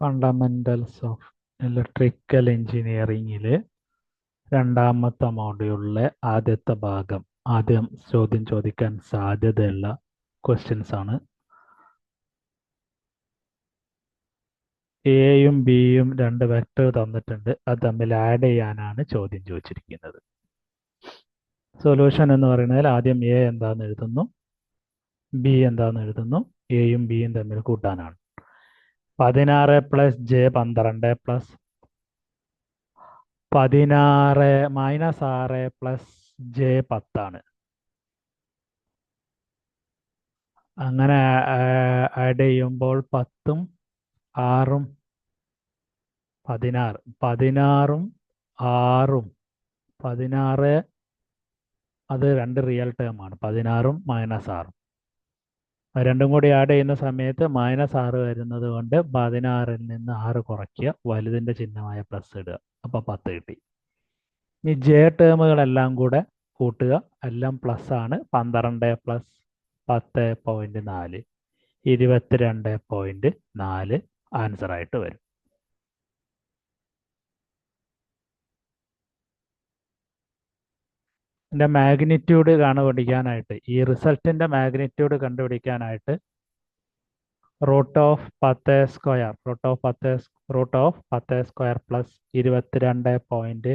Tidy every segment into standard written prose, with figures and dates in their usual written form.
Fundamentals of electrical എഞ്ചിനീയറിംഗിൽ രണ്ടാമത്തെ മോഡ്യൂളിലെ ആദ്യത്തെ ഭാഗം ആദ്യം ചോദ്യം ചോദിക്കാൻ സാധ്യതയുള്ള ക്വസ്റ്റ്യൻസ് ആണ്. എയും ബിയും രണ്ട് വെക്ടർ തന്നിട്ടുണ്ട്, അത് തമ്മിൽ ആഡ് ചെയ്യാനാണ് ചോദ്യം ചോദിച്ചിരിക്കുന്നത്. സൊല്യൂഷൻ എന്ന് പറയുന്നതിൽ ആദ്യം എ എന്താണെന്ന് എഴുതുന്നു, ബി എന്താണെന്ന് എഴുതുന്നു, എയും ബിയും തമ്മിൽ കൂട്ടാനാണ്. 16 + j 12 + 16 -6 + j 10 ആണ്. അങ്ങനെ ആഡ് ചെയ്യുമ്പോൾ 10ഉം 6ഉം 16, 16ഉം 6ഉം 16 അത് രണ്ട് റിയൽ ടേം ആണ്. 16ഉം -6ഉം രണ്ടും കൂടി ആഡ് ചെയ്യുന്ന സമയത്ത് -6 വരുന്നത് കൊണ്ട് 16ൽ നിന്ന് 6 കുറയ്ക്കുക, വലുതിൻ്റെ ചിഹ്നമായ പ്ലസ് ഇടുക, അപ്പോൾ 10 കിട്ടി. ഇനി ജെ ടേമുകളെല്ലാം കൂടെ കൂട്ടുക, എല്ലാം പ്ലസ് ആണ്. 12 + 10.4 22.4 ആൻസർ ആയിട്ട് വരും. ഇതിൻ്റെ മാഗ്നിറ്റ്യൂഡ് കണ്ടുപിടിക്കാനായിട്ട്, ഈ റിസൾട്ടിൻ്റെ മാഗ്നിറ്റ്യൂഡ് കണ്ടുപിടിക്കാനായിട്ട് √10² + 22.42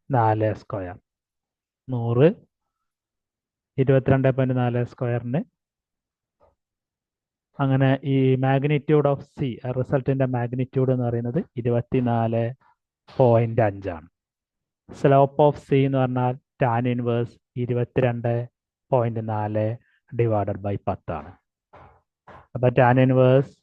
100 22.42 അങ്ങനെ ഈ മാഗ്നിറ്റ്യൂഡ് ഓഫ് സി, റിസൾട്ടിൻ്റെ മാഗ്നിറ്റ്യൂഡ് എന്ന് പറയുന്നത് 24.5 ആണ്. സ്ലോപ്പ് ഓഫ് സി എന്ന് പറഞ്ഞാൽ tan ഇൻവേഴ്സ് 22.4 ഡിവൈഡഡ് ബൈ 10 ആണ്. അപ്പോൾ tan ഇൻവേഴ്സ്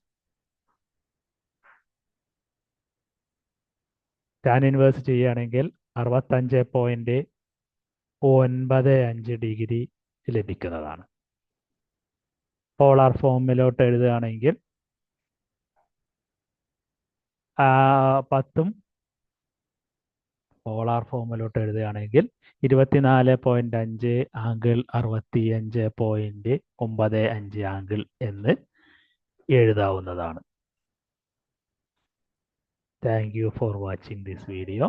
ചെയ്യുകയാണെങ്കിൽ 65.95 ഡിഗ്രി ലഭിക്കുന്നതാണ്. പോളാർ ഫോമിലോട്ട് എഴുതുകയാണെങ്കിൽ 10ഉം പോളാർ ഫോമിലോട്ട് എഴുതുകയാണെങ്കിൽ 24.5 ആംഗിൾ 65.95 ആംഗിൾ എന്ന് എഴുതാവുന്നതാണ്. Thank you for watching this video.